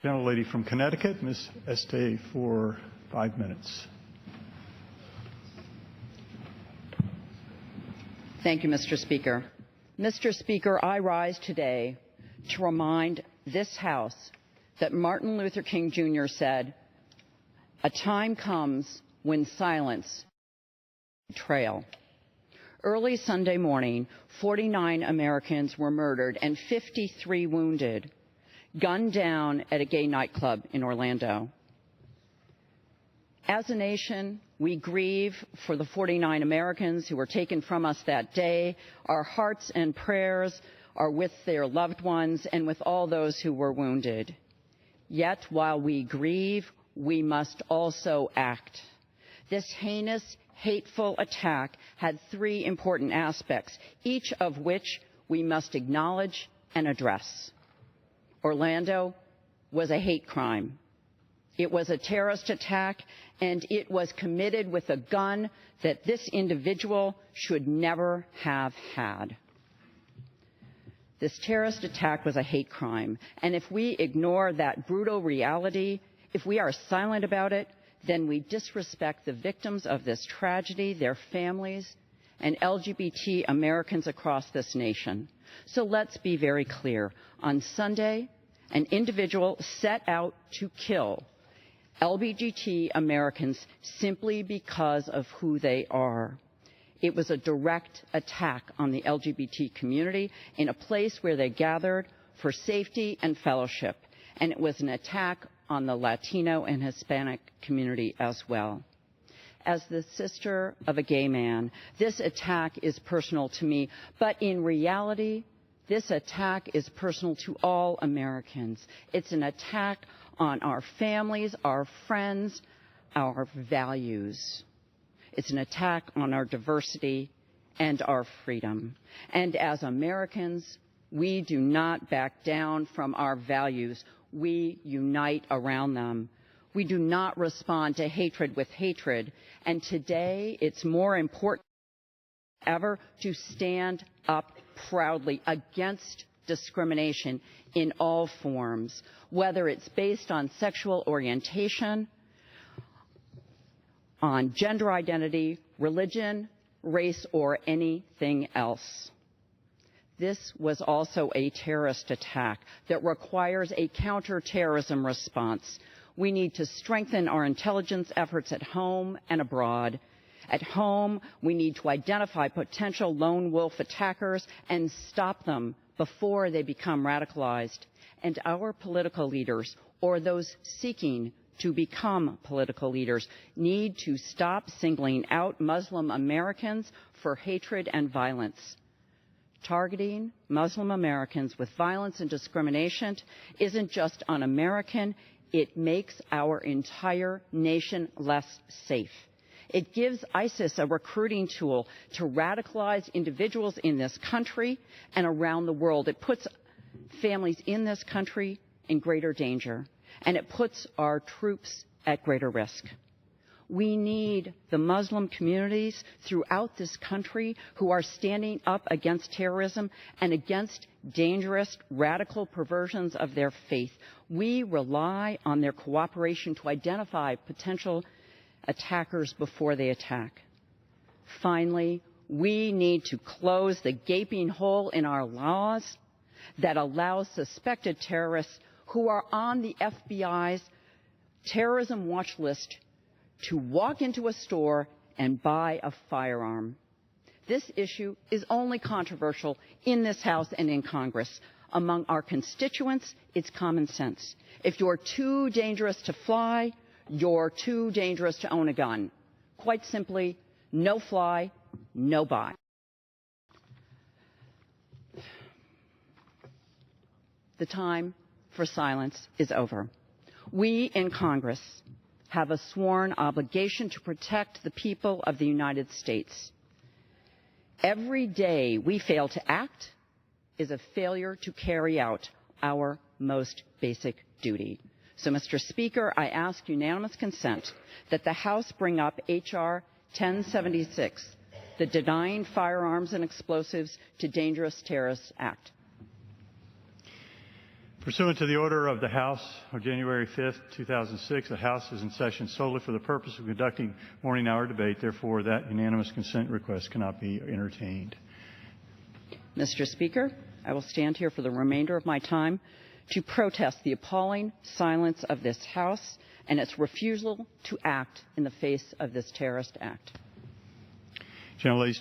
Gentlelady from Connecticut, Ms. Esty, for 5 minutes. Thank you, Mr. Speaker. Mr. Speaker, I rise today to remind this House that Martin Luther King Jr. said, "A time comes when silence is betrayal." Early Sunday morning, 49 Americans were murdered and 53 wounded, gunned down at a gay nightclub in Orlando. As a nation, we grieve for the 49 Americans who were taken from us that day. Our hearts and prayers are with their loved ones and with all those who were wounded. Yet, while we grieve, we must also act. This heinous, hateful attack had 3 important aspects, each of which we must acknowledge and address. Orlando was a hate crime. It was a terrorist attack, and it was committed with a gun that this individual should never have had. This terrorist attack was a hate crime, and if we ignore that brutal reality, if we are silent about it, then we disrespect the victims of this tragedy, their families, and LGBT Americans across this nation. So let's be very clear. On Sunday, an individual set out to kill LGBT Americans simply because of who they are. It was a direct attack on the LGBT community in a place where they gathered for safety and fellowship, and it was an attack on the Latino and Hispanic community as well. As the sister of a gay man, this attack is personal to me, but in reality, this attack is personal to all Americans. It's an attack on our families, our friends, our values. It's an attack on our diversity and our freedom. And as Americans, we do not back down from our values. We unite around them. We do not respond to hatred with hatred. And today, it's more important than ever to stand up proudly against discrimination in all forms, whether it's based on sexual orientation, on gender identity, religion, race, or anything else. This was also a terrorist attack that requires a counterterrorism response. We need to strengthen our intelligence efforts at home and abroad. At home, we need to identify potential lone wolf attackers and stop them before they become radicalized. And our political leaders, or those seeking to become political leaders, need to stop singling out Muslim Americans for hatred and violence. Targeting Muslim Americans with violence and discrimination isn't just un-American, it makes our entire nation less safe. It gives ISIS a recruiting tool to radicalize individuals in this country and around the world. It puts families in this country in greater danger, and it puts our troops at greater risk. We need the Muslim communities throughout this country who are standing up against terrorism and against dangerous, radical perversions of their faith. We rely on their cooperation to identify potential attackers before they attack. Finally, we need to close the gaping hole in our laws that allows suspected terrorists who are on the FBI's terrorism watch list to walk into a store and buy a firearm. This issue is only controversial in this House and in Congress. Among our constituents, it's common sense. If you're too dangerous to fly, you're too dangerous to own a gun. Quite simply, no fly, no buy. The time for silence is over. We in Congress have a sworn obligation to protect the people of the United States. Every day we fail to act is a failure to carry out our most basic duty. So, Mr. Speaker, I ask unanimous consent that the House bring up H.R. 1076, the Denying Firearms and Explosives to Dangerous Terrorists Act. Pursuant to the order of the House of January 5th, 2006, the House is in session solely for the purpose of conducting morning hour debate. Therefore, that unanimous consent request cannot be entertained. Mr. Speaker, I will stand here for the remainder of my time to protest the appalling silence of this House and its refusal to act in the face of this terrorist act. Gentleladies